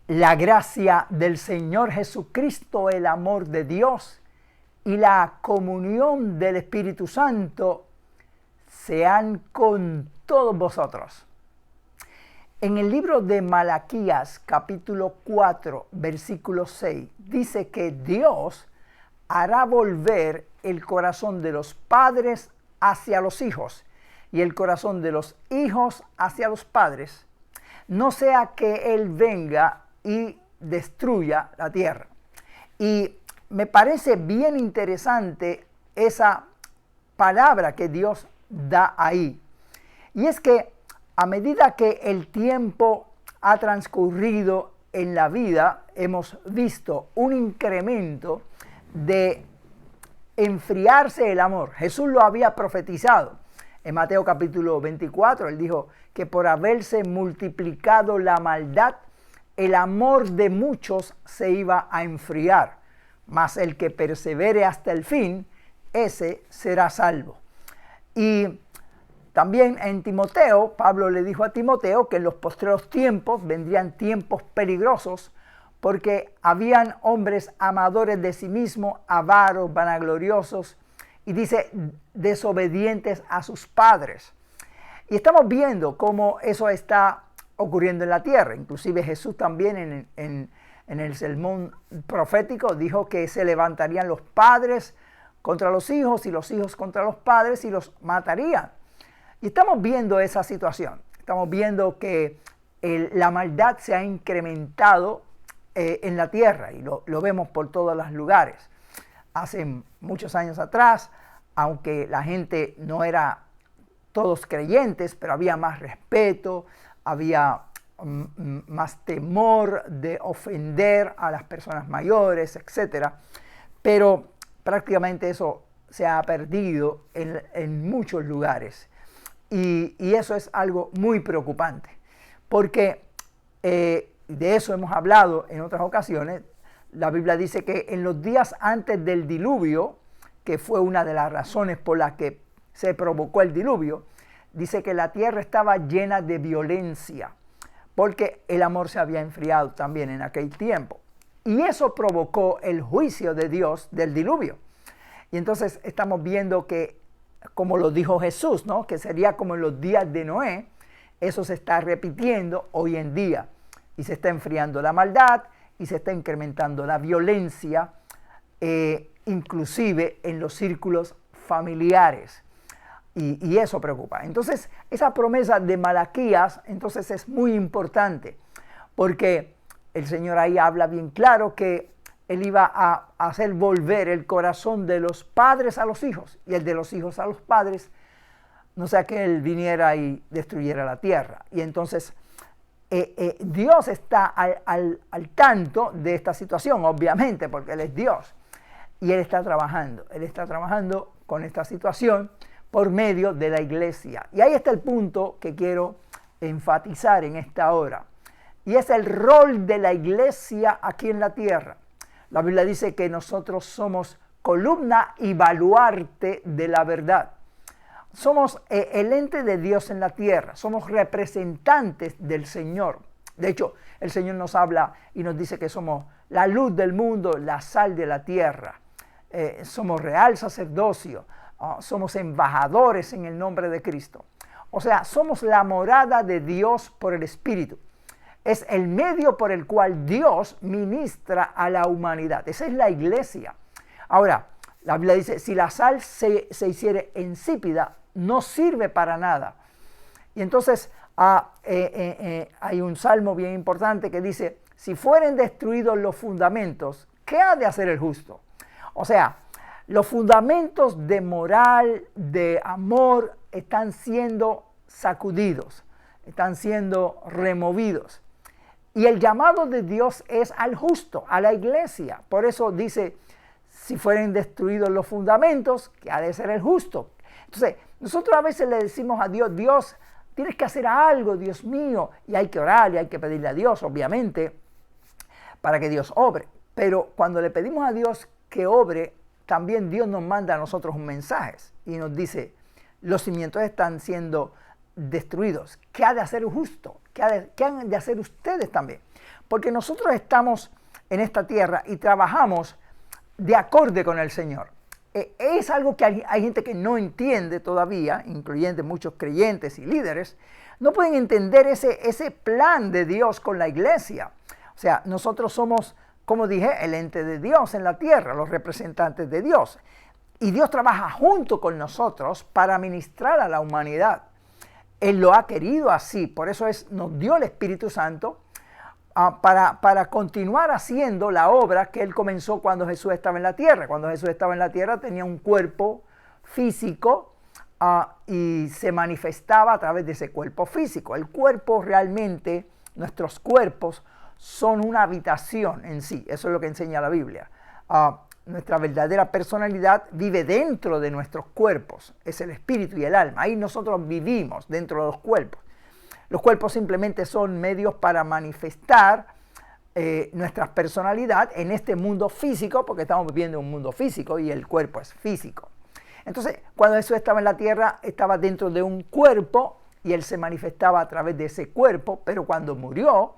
La gracia del Señor Jesucristo, el amor de Dios y la comunión del Espíritu Santo sean con todos vosotros. En el libro de Malaquías, capítulo 4, versículo 6, dice que Dios hará volver el corazón de los padres hacia los hijos y el corazón de los hijos hacia los padres, no sea que Él venga y destruya la tierra. Y me parece bien interesante esa palabra que Dios da ahí. Y es que a medida que el tiempo ha transcurrido en la vida, hemos visto un incremento de enfriarse el amor. Jesús lo había profetizado. En Mateo capítulo 24, Él dijo que por haberse multiplicado la maldad, el amor de muchos se iba a enfriar, mas el que persevere hasta el fin, ese será salvo. Y también en Timoteo, Pablo le dijo a Timoteo que en los postreros tiempos vendrían tiempos peligrosos porque habían hombres amadores de sí mismos, avaros, vanagloriosos, y dice desobedientes a sus padres. Y estamos viendo cómo eso está ocurriendo en la tierra. Inclusive Jesús también en el sermón profético dijo que se levantarían los padres contra los hijos y los hijos contra los padres y los matarían. Y estamos viendo esa situación. Estamos viendo que la maldad se ha incrementado en la tierra y lo vemos por todos los lugares. Hace muchos años atrás, aunque la gente no era todos creyentes, pero había más respeto, había más temor de ofender a las personas mayores, etc. Pero prácticamente eso se ha perdido en muchos lugares. Y eso es algo muy preocupante, porque de eso hemos hablado en otras ocasiones. La Biblia dice que en los días antes del diluvio, que fue una de las razones por las que se provocó el diluvio, dice que la tierra estaba llena de violencia, porque el amor se había enfriado también en aquel tiempo. Y eso provocó el juicio de Dios del diluvio. Y entonces estamos viendo que, como lo dijo Jesús, ¿no?, que sería como en los días de Noé, eso se está repitiendo hoy en día. Y se está enfriando la maldad y se está incrementando la violencia, inclusive en los círculos familiares. Y eso preocupa. Entonces, esa promesa de Malaquías, entonces es muy importante, porque el Señor ahí habla bien claro que Él iba a hacer volver el corazón de los padres a los hijos y el de los hijos a los padres, no sea que Él viniera y destruyera la tierra. Y entonces Dios está al tanto de esta situación, obviamente, porque Él es Dios. Y Él está trabajando con esta situación por medio de la iglesia. Y ahí está el punto que quiero enfatizar en esta hora. Y es el rol de la iglesia aquí en la tierra. La Biblia dice que nosotros somos columna y baluarte de la verdad. Somos el ente de Dios en la tierra. Somos representantes del Señor. De hecho, el Señor nos habla y nos dice que somos la luz del mundo, la sal de la tierra. Somos real sacerdocio. Somos embajadores en el nombre de Cristo. O sea, somos la morada de Dios por el Espíritu. Es el medio por el cual Dios ministra a la humanidad. Esa es la iglesia. Ahora, la Biblia dice, si la sal se hiciere insípida, no sirve para nada. Y entonces hay un salmo bien importante que dice, si fueren destruidos los fundamentos, ¿qué ha de hacer el justo? O sea, los fundamentos de moral, de amor, están siendo sacudidos, están siendo removidos. Y el llamado de Dios es al justo, a la iglesia. Por eso dice, si fueren destruidos los fundamentos, ¿qué ha de ser el justo? Entonces, nosotros a veces le decimos a Dios, Dios, tienes que hacer algo, Dios mío. Y hay que orar y hay que pedirle a Dios, obviamente, para que Dios obre. Pero cuando le pedimos a Dios que obre, también Dios nos manda a nosotros un mensaje y nos dice, los cimientos están siendo destruidos. ¿Qué ha de hacer el justo? ¿Qué han de hacer ustedes también? Porque nosotros estamos en esta tierra y trabajamos de acorde con el Señor. Es algo que hay gente que no entiende todavía, incluyendo muchos creyentes y líderes, no pueden entender ese plan de Dios con la iglesia. O sea, nosotros somos, como dije, el ente de Dios en la tierra, los representantes de Dios. Y Dios trabaja junto con nosotros para ministrar a la humanidad. Él lo ha querido así, por eso nos dio el Espíritu Santo para continuar haciendo la obra que Él comenzó cuando Jesús estaba en la tierra. Cuando Jesús estaba en la tierra tenía un cuerpo físico y se manifestaba a través de ese cuerpo físico. El cuerpo realmente, nuestros cuerpos, son una habitación en sí. Eso es lo que enseña la Biblia. Nuestra verdadera personalidad vive dentro de nuestros cuerpos. Es el espíritu y el alma. Ahí nosotros vivimos dentro de los cuerpos. Los cuerpos simplemente son medios para manifestar nuestra personalidad en este mundo físico, porque estamos viviendo un mundo físico y el cuerpo es físico. Entonces, cuando Jesús estaba en la tierra, estaba dentro de un cuerpo y Él se manifestaba a través de ese cuerpo, pero cuando murió,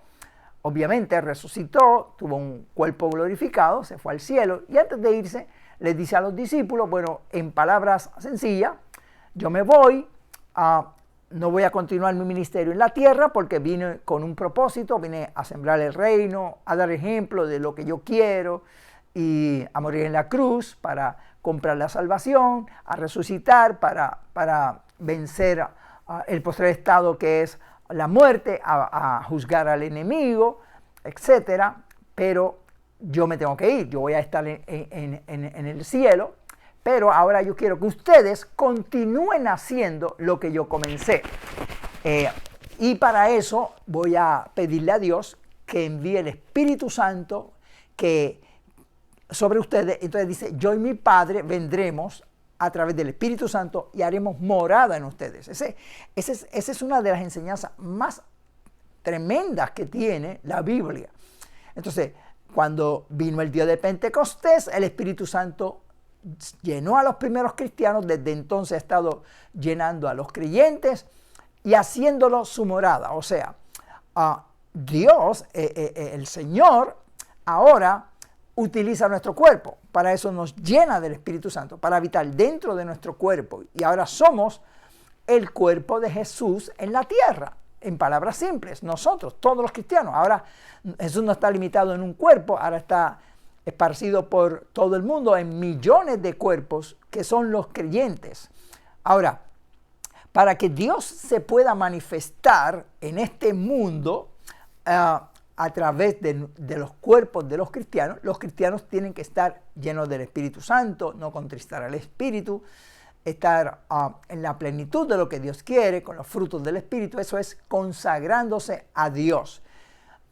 obviamente resucitó, tuvo un cuerpo glorificado, se fue al cielo y antes de irse les dice a los discípulos, bueno, en palabras sencillas, yo me voy, no voy a continuar mi ministerio en la tierra porque vine con un propósito, vine a sembrar el reino, a dar ejemplo de lo que yo quiero y a morir en la cruz para comprar la salvación, a resucitar para vencer el postrer estado que es la muerte, a juzgar al enemigo, etcétera. Pero yo me tengo que ir, yo voy a estar en el cielo, pero ahora yo quiero que ustedes continúen haciendo lo que yo comencé. Y para eso voy a pedirle a Dios que envíe el Espíritu Santo sobre ustedes. Entonces dice, yo y mi Padre vendremos a través del Espíritu Santo y haremos morada en ustedes. Esa es una de las enseñanzas más tremendas que tiene la Biblia. Entonces, cuando vino el día de Pentecostés, el Espíritu Santo llenó a los primeros cristianos, desde entonces ha estado llenando a los creyentes y haciéndolo su morada. O sea, Dios, el Señor, ahora utiliza nuestro cuerpo. Para eso nos llena del Espíritu Santo, para habitar dentro de nuestro cuerpo. Y ahora somos el cuerpo de Jesús en la tierra. En palabras simples, nosotros, todos los cristianos. Ahora Jesús no está limitado en un cuerpo, ahora está esparcido por todo el mundo en millones de cuerpos que son los creyentes. Ahora, para que Dios se pueda manifestar en este mundo a través de los cuerpos de los cristianos tienen que estar llenos del Espíritu Santo, no contristar al Espíritu, estar en la plenitud de lo que Dios quiere, con los frutos del Espíritu. Eso es consagrándose a Dios.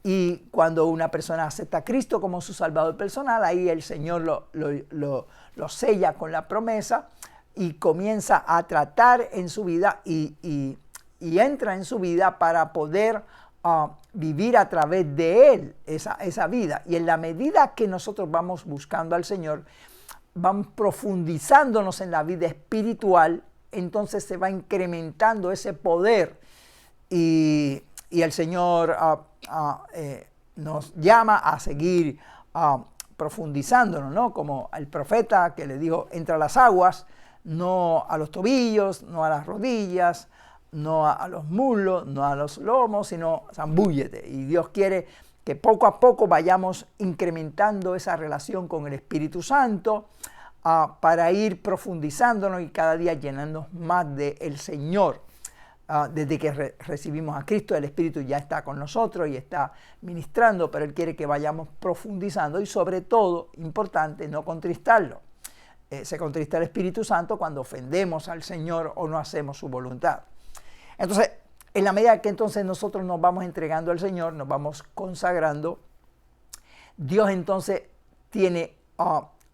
Y cuando una persona acepta a Cristo como su Salvador personal, ahí el Señor lo sella con la promesa y comienza a tratar en su vida y entra en su vida para poder vivir a través de Él esa vida. Y en la medida que nosotros vamos buscando al Señor, vamos profundizándonos en la vida espiritual, entonces se va incrementando ese poder y el Señor nos llama a seguir profundizándonos, ¿no? Como el profeta que le dijo, entra a las aguas, no a los tobillos, no a las rodillas, no a los muslos, no a los lomos, sino zambúllete. Y Dios quiere que poco a poco vayamos incrementando esa relación con el Espíritu Santo para ir profundizándonos y cada día llenándonos más del Señor. Desde que recibimos a Cristo, el Espíritu ya está con nosotros y está ministrando, pero Él quiere que vayamos profundizando y sobre todo, importante, no contristarlo. Se contrista el Espíritu Santo cuando ofendemos al Señor o no hacemos su voluntad. Entonces, en la medida que entonces nosotros nos vamos entregando al Señor, nos vamos consagrando, Dios entonces tiene,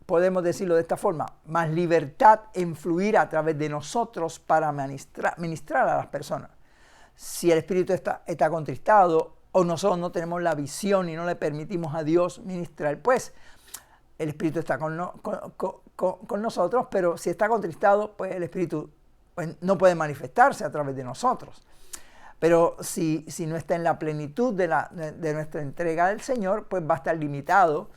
podemos decirlo de esta forma, más libertad en fluir a través de nosotros para ministrar a las personas. Si el Espíritu está contristado o nosotros no tenemos la visión y no le permitimos a Dios ministrar, pues el Espíritu está con nosotros, pero si está contristado, pues el Espíritu pues no puede manifestarse a través de nosotros. Pero si no está en la plenitud de nuestra entrega del Señor, pues va a estar limitado,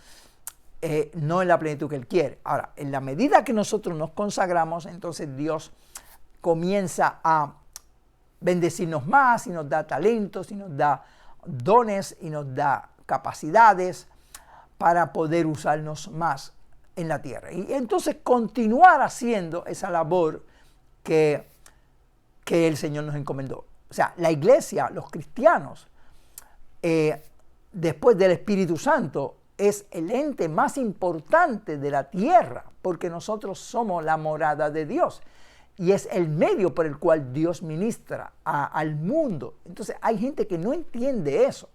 no en la plenitud que Él quiere. Ahora, en la medida que nosotros nos consagramos, entonces Dios comienza a bendecirnos más y nos da talentos y nos da dones y nos da capacidades para poder usarnos más en la tierra. Y entonces continuar haciendo esa labor que el Señor nos encomendó. O sea, la iglesia, los cristianos, después del Espíritu Santo, es el ente más importante de la tierra, porque nosotros somos la morada de Dios y es el medio por el cual Dios ministra al mundo. Entonces hay gente que no entiende eso,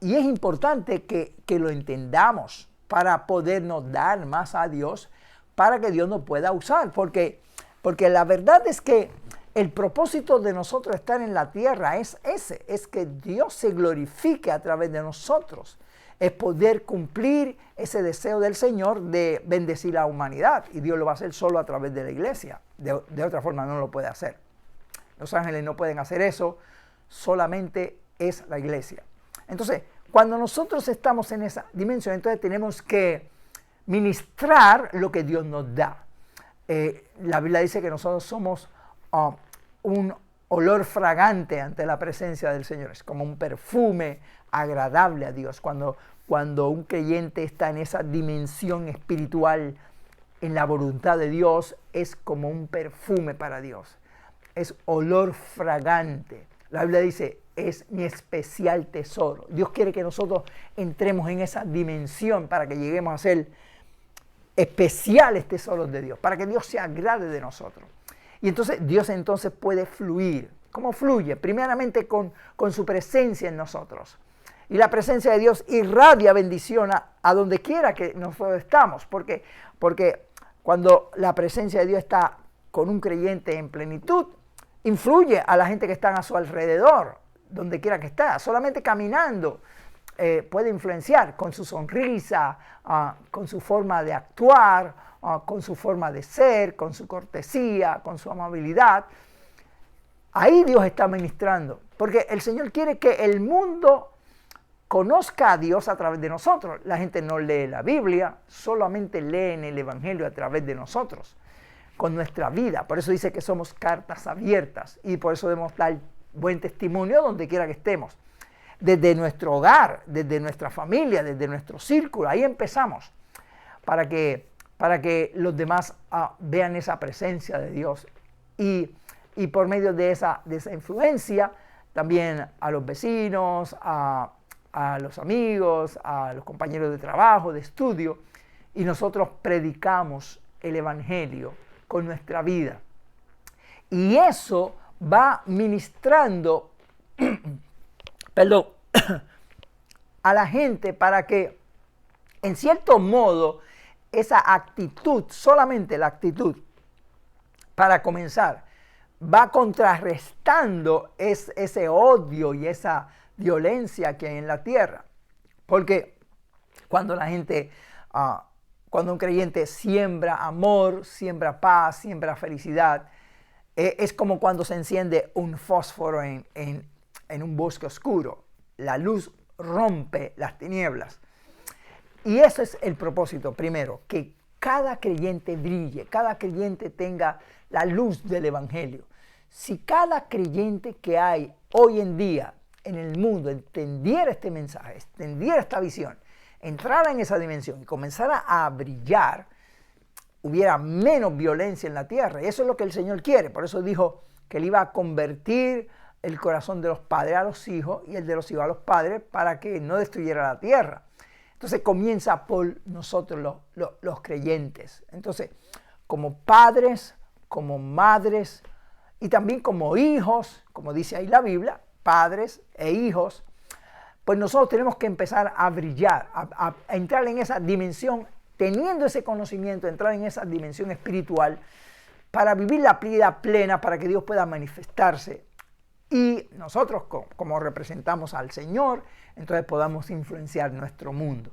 y es importante que lo entendamos para podernos dar más a Dios, para que Dios nos pueda usar, porque la verdad es que el propósito de nosotros estar en la tierra es ese, es que Dios se glorifique a través de nosotros. Es poder cumplir ese deseo del Señor de bendecir a la humanidad. Y Dios lo va a hacer solo a través de la iglesia. De otra forma no lo puede hacer. Los ángeles no pueden hacer eso, solamente es la iglesia. Entonces, cuando nosotros estamos en esa dimensión, entonces tenemos que ministrar lo que Dios nos da. La Biblia dice que nosotros somos un olor fragante ante la presencia del Señor. Es como un perfume agradable a Dios. Cuando un creyente está en esa dimensión espiritual, en la voluntad de Dios, es como un perfume para Dios. Es olor fragante. La Biblia dice, es mi especial tesoro. Dios quiere que nosotros entremos en esa dimensión para que lleguemos a ser especiales tesoros de Dios, para que Dios se agrade de nosotros. Y entonces Dios puede fluir. ¿Cómo fluye? Primeramente con su presencia en nosotros. Y la presencia de Dios irradia bendición a donde quiera que nosotros estamos. Porque cuando la presencia de Dios está con un creyente en plenitud, influye a la gente que está a su alrededor, donde quiera que está. Solamente caminando puede influenciar con su sonrisa, con su forma de actuar, con su forma de ser, con su cortesía, con su amabilidad. Ahí Dios está ministrando, porque el Señor quiere que el mundo conozca a Dios a través de nosotros. La gente no lee la Biblia, solamente leen el Evangelio a través de nosotros, con nuestra vida. Por eso dice que somos cartas abiertas y por eso debemos dar buen testimonio donde quiera que estemos. Desde nuestro hogar, desde nuestra familia, desde nuestro círculo, ahí empezamos, para que los demás vean esa presencia de Dios y por medio de esa influencia también a los vecinos, a los amigos, a los compañeros de trabajo, de estudio, y nosotros predicamos el Evangelio con nuestra vida. Y eso va ministrando a la gente para que, en cierto modo, esa actitud, solamente la actitud, para comenzar, va contrarrestando ese odio y esa violencia que hay en la tierra. Porque cuando la gente, cuando un creyente siembra amor, siembra paz, siembra felicidad, es como cuando se enciende un fósforo en un bosque oscuro. La luz rompe las tinieblas. Y ese es el propósito, primero, que cada creyente brille, cada creyente tenga la luz del Evangelio. Si cada creyente que hay hoy en día en el mundo entendiera este mensaje, entendiera esta visión, entrara en esa dimensión y comenzara a brillar, hubiera menos violencia en la tierra. Y eso es lo que el Señor quiere. Por eso dijo que Él iba a convertir el corazón de los padres a los hijos y el de los hijos a los padres para que no destruyera la tierra. Entonces comienza por nosotros los creyentes. Entonces, como padres, como madres y también como hijos, como dice ahí la Biblia, padres e hijos, pues nosotros tenemos que empezar a brillar, a entrar en esa dimensión, teniendo ese conocimiento, entrar en esa dimensión espiritual para vivir la vida plena, para que Dios pueda manifestarse. Y nosotros, como representamos al Señor, entonces podamos influenciar nuestro mundo.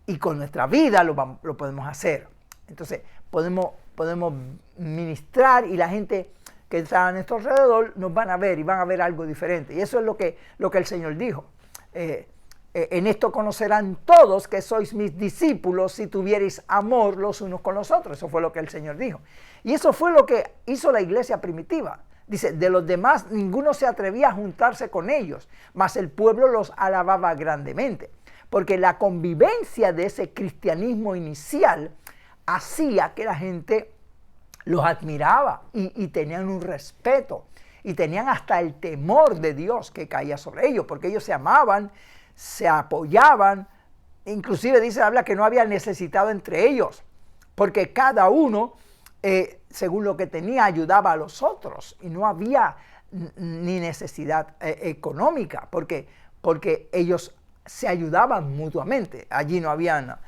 Y con nuestra vida lo podemos hacer. Entonces podemos podemos ministrar y la gente que está a nuestro alrededor nos van a ver y van a ver algo diferente. Y eso es lo que el Señor dijo. En esto conocerán todos que sois mis discípulos si tuvierais amor los unos con los otros. Eso fue lo que el Señor dijo. Y eso fue lo que hizo la iglesia primitiva. Dice, de los demás ninguno se atrevía a juntarse con ellos, mas el pueblo los alababa grandemente. Porque la convivencia de ese cristianismo inicial hacía que la gente los admiraba y tenían un respeto y tenían hasta el temor de Dios que caía sobre ellos, porque ellos se amaban, se apoyaban, inclusive habla que no había necesitado entre ellos, porque cada uno, según lo que tenía, ayudaba a los otros y no había ni necesidad económica, porque ellos se ayudaban mutuamente. Allí no habían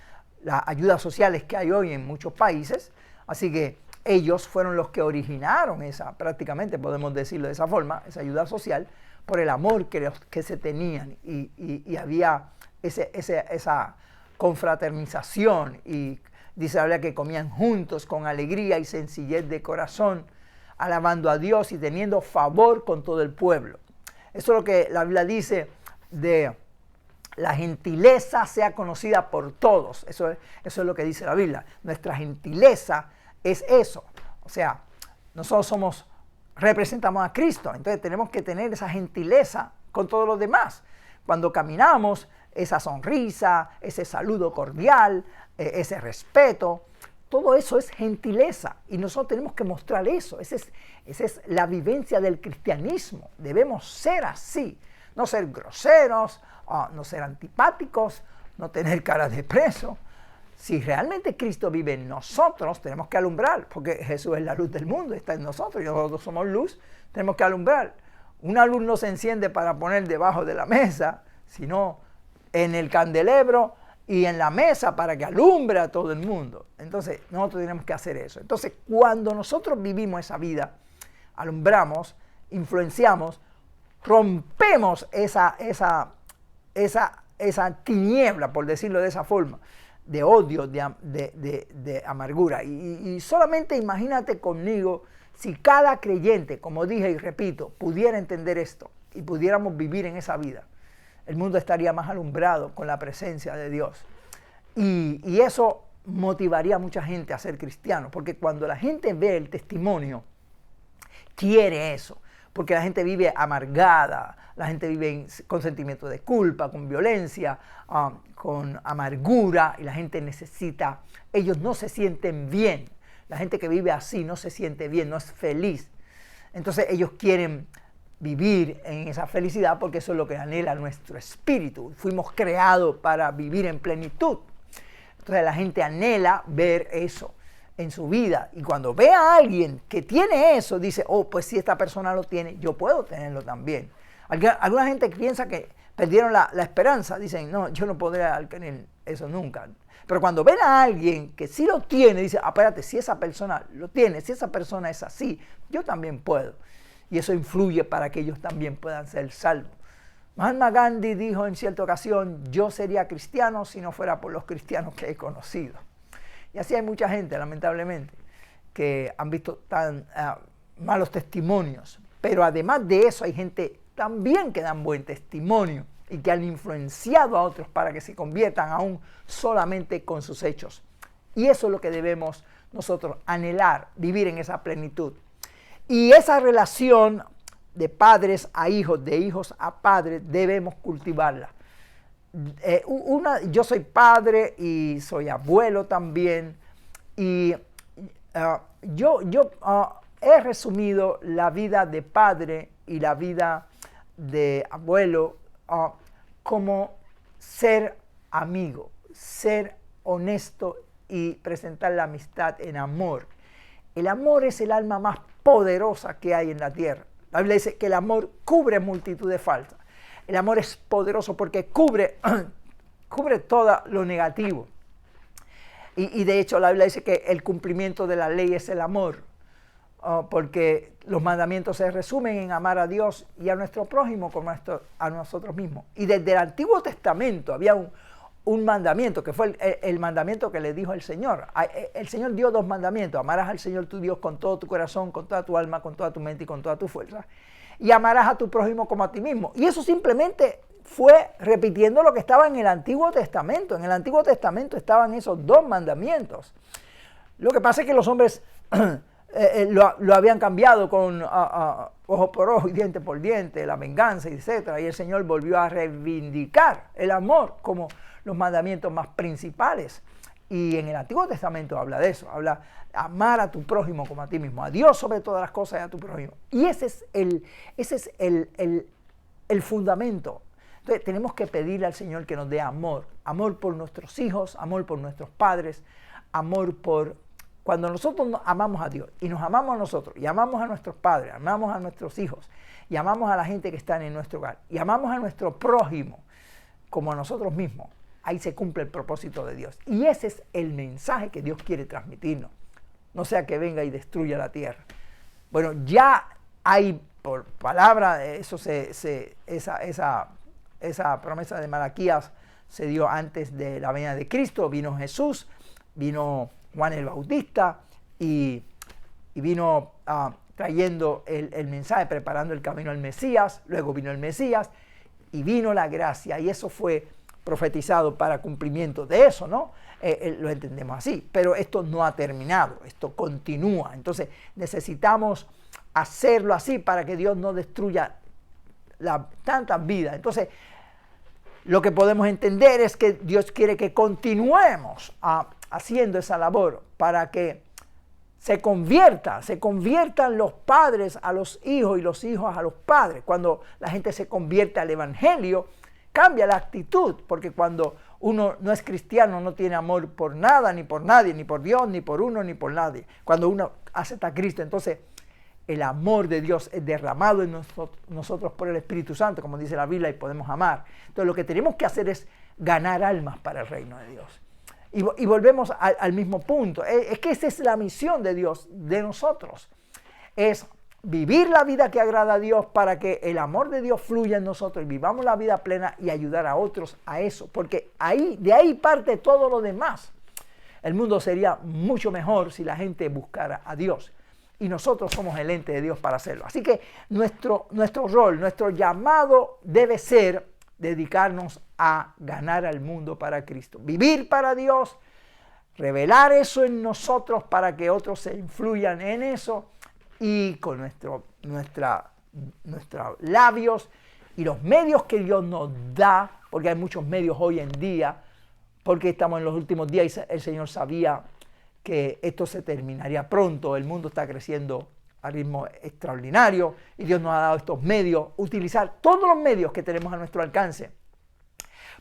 las ayudas sociales que hay hoy en muchos países, así que ellos fueron los que originaron esa, prácticamente podemos decirlo de esa forma, esa ayuda social, por el amor que se tenían y había esa confraternización y dice la Biblia que comían juntos con alegría y sencillez de corazón, alabando a Dios y teniendo favor con todo el pueblo. Eso es lo que la Biblia dice de la gentileza sea conocida por todos. Eso es lo que dice la Biblia. Nuestra gentileza es eso. O sea, nosotros representamos a Cristo, entonces tenemos que tener esa gentileza con todos los demás. Cuando caminamos, esa sonrisa, ese saludo cordial, ese respeto, todo eso es gentileza y nosotros tenemos que mostrar eso. Esa es la vivencia del cristianismo. Debemos ser así, no ser groseros, no ser antipáticos, no tener cara de preso. Si realmente Cristo vive en nosotros, tenemos que alumbrar, porque Jesús es la luz del mundo, está en nosotros y nosotros somos luz, tenemos que alumbrar. Una luz no se enciende para poner debajo de la mesa, sino en el candelebro y en la mesa para que alumbre a todo el mundo. Entonces, nosotros tenemos que hacer eso. Entonces, cuando nosotros vivimos esa vida, alumbramos, influenciamos, rompemos esa tiniebla, por decirlo de esa forma, de odio, de amargura. Y solamente imagínate conmigo si cada creyente, como dije y repito, pudiera entender esto y pudiéramos vivir en esa vida, el mundo estaría más alumbrado con la presencia de Dios. Y eso motivaría a mucha gente a ser cristiano, porque cuando la gente ve el testimonio, quiere eso. Porque la gente vive amargada, la gente vive con sentimientos de culpa, con violencia, con amargura, y la gente necesita, ellos no se sienten bien. La gente que vive así no se siente bien, no es feliz. Entonces ellos quieren vivir en esa felicidad porque eso es lo que anhela nuestro espíritu. Fuimos creados para vivir en plenitud. Entonces la gente anhela ver eso en su vida, y cuando ve a alguien que tiene eso, dice, oh, pues si esta persona lo tiene, yo puedo tenerlo también. Alguna gente piensa que perdieron la esperanza, dicen, no, yo no podré tener eso nunca. Pero cuando ven a alguien que sí lo tiene, dice, espérate, si esa persona lo tiene, si esa persona es así, yo también puedo. Y eso influye para que ellos también puedan ser salvos. Mahatma Gandhi dijo en cierta ocasión, yo sería cristiano si no fuera por los cristianos que he conocido. Y así hay mucha gente, lamentablemente, que han visto tan malos testimonios. Pero además de eso, hay gente también que dan buen testimonio y que han influenciado a otros para que se conviertan aún solamente con sus hechos. Y eso es lo que debemos nosotros anhelar, vivir en esa plenitud. Y esa relación de padres a hijos, de hijos a padres, debemos cultivarla. Yo soy padre y soy abuelo también, y yo he resumido la vida de padre y la vida de abuelo como ser amigo, ser honesto y presentar la amistad en amor. El amor es el alma más poderosa que hay en la tierra. La Biblia dice que el amor cubre multitud de faltas. El amor es poderoso porque cubre todo lo negativo. Y de hecho la Biblia dice que el cumplimiento de la ley es el amor, porque los mandamientos se resumen en amar a Dios y a nuestro prójimo como a nosotros mismos. Y desde el Antiguo Testamento había un mandamiento, que fue el mandamiento que le dijo el Señor. El Señor dio 2 mandamientos: amarás al Señor tu Dios con todo tu corazón, con toda tu alma, con toda tu mente y con toda tu fuerza, y amarás a tu prójimo como a ti mismo. Y eso simplemente fue repitiendo lo que estaba en el Antiguo Testamento. En el Antiguo Testamento estaban esos 2 mandamientos. Lo que pasa es que los hombres lo habían cambiado con ojo por ojo y diente por diente, la venganza, etc. Y el Señor volvió a reivindicar el amor como los mandamientos más principales. Y en el Antiguo Testamento habla de eso, habla de amar a tu prójimo como a ti mismo, a Dios sobre todas las cosas y a tu prójimo. Y ese es el fundamento. Entonces tenemos que pedirle al Señor que nos dé amor, amor por nuestros hijos, amor por nuestros padres, amor por... Cuando nosotros amamos a Dios y nos amamos a nosotros y amamos a nuestros padres, amamos a nuestros hijos y amamos a la gente que está en nuestro hogar y amamos a nuestro prójimo como a nosotros mismos, ahí se cumple el propósito de Dios. Y ese es el mensaje que Dios quiere transmitirnos. No sea que venga y destruya la tierra. Bueno, ya hay por palabra, esa promesa de Malaquías se dio antes de la venida de Cristo. Vino Jesús, vino Juan el Bautista y vino trayendo el mensaje, preparando el camino al Mesías. Luego vino el Mesías y vino la gracia, y eso fue profetizado para cumplimiento de eso, ¿no? Lo entendemos así, pero esto no ha terminado, esto continúa. Entonces necesitamos hacerlo así para que Dios no destruya tantas vidas. Entonces lo que podemos entender es que Dios quiere que continuemos haciendo esa labor para que se conviertan los padres a los hijos y los hijos a los padres. Cuando la gente se convierte al Evangelio, cambia la actitud, porque cuando uno no es cristiano no tiene amor por nada, ni por nadie, ni por Dios, ni por uno, ni por nadie. Cuando uno acepta a Cristo, entonces el amor de Dios es derramado en nosotros por el Espíritu Santo, como dice la Biblia, y podemos amar. Entonces lo que tenemos que hacer es ganar almas para el reino de Dios. Y volvemos al mismo punto. Es que esa es la misión de Dios, de nosotros. Es vivir la vida que agrada a Dios para que el amor de Dios fluya en nosotros y vivamos la vida plena y ayudar a otros a eso. Porque de ahí parte todo lo demás. El mundo sería mucho mejor si la gente buscara a Dios. Y nosotros somos el ente de Dios para hacerlo. Así que nuestro rol, nuestro llamado debe ser dedicarnos a ganar al mundo para Cristo. Vivir para Dios, revelar eso en nosotros para que otros se influyan en eso, y con nuestros labios y los medios que Dios nos da, porque hay muchos medios hoy en día, porque estamos en los últimos días y el Señor sabía que esto se terminaría pronto. El mundo está creciendo a ritmo extraordinario y Dios nos ha dado estos medios, utilizar todos los medios que tenemos a nuestro alcance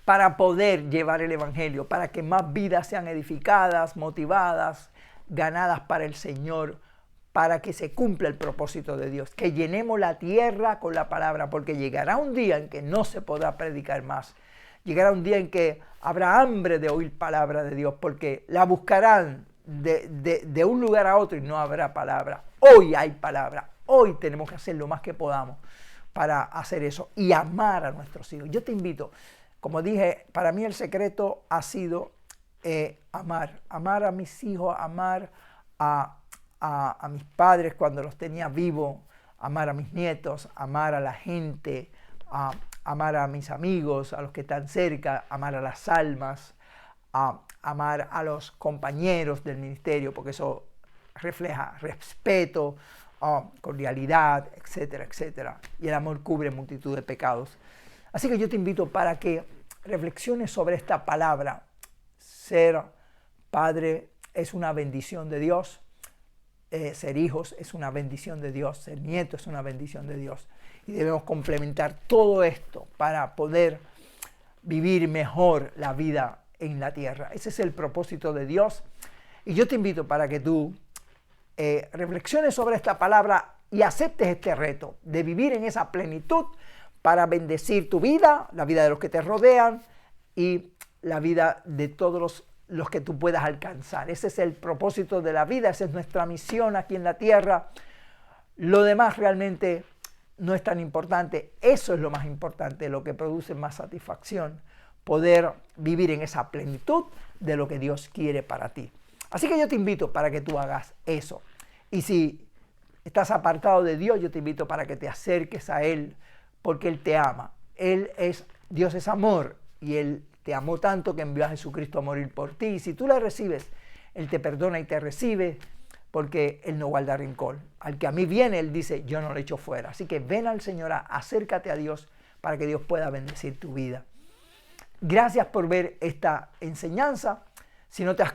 para poder llevar el Evangelio, para que más vidas sean edificadas, motivadas, ganadas para el Señor, para que se cumpla el propósito de Dios, que llenemos la tierra con la palabra, porque llegará un día en que no se podrá predicar más. Llegará un día en que habrá hambre de oír palabra de Dios, porque la buscarán de un lugar a otro y no habrá palabra. Hoy hay palabra, hoy tenemos que hacer lo más que podamos para hacer eso y amar a nuestros hijos. Yo te invito, como dije, para mí el secreto ha sido amar a mis hijos, amar a mis padres cuando los tenía vivos, amar a mis nietos, amar a la gente, amar a mis amigos, a los que están cerca, amar a las almas, amar a los compañeros del ministerio, porque eso refleja respeto, cordialidad, etcétera, etcétera. Y el amor cubre multitud de pecados. Así que yo te invito para que reflexiones sobre esta palabra. Ser padre es una bendición de Dios. Ser hijos es una bendición de Dios. Ser nieto es una bendición de Dios. Y debemos complementar todo esto para poder vivir mejor la vida en la tierra. Ese es el propósito de Dios. Y yo te invito para que tú reflexiones sobre esta palabra y aceptes este reto de vivir en esa plenitud para bendecir tu vida, la vida de los que te rodean y la vida de todos los que tú puedas alcanzar. Ese es el propósito de la vida, esa es nuestra misión aquí en la tierra. Lo demás realmente no es tan importante. Eso es lo más importante, lo que produce más satisfacción, poder vivir en esa plenitud de lo que Dios quiere para ti. Así que yo te invito para que tú hagas eso. Y si estás apartado de Dios, yo te invito para que te acerques a Él, porque Él te ama. Dios es amor, y Él te amó tanto que envió a Jesucristo a morir por ti. Y si tú le recibes, Él te perdona y te recibe, porque Él no guarda rencor. Al que a mí viene, Él dice, yo no le echo fuera. Así que ven al Señor, acércate a Dios para que Dios pueda bendecir tu vida. Gracias por ver esta enseñanza. Si no te has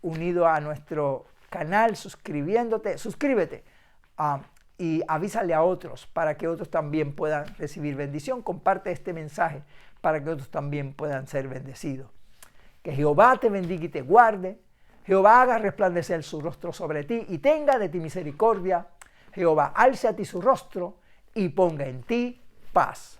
unido a nuestro canal suscríbete y avísale a otros para que otros también puedan recibir bendición. Comparte este mensaje para que otros también puedan ser bendecidos. Que Jehová te bendiga y te guarde. Jehová haga resplandecer su rostro sobre ti y tenga de ti misericordia. Jehová alce a ti su rostro y ponga en ti paz.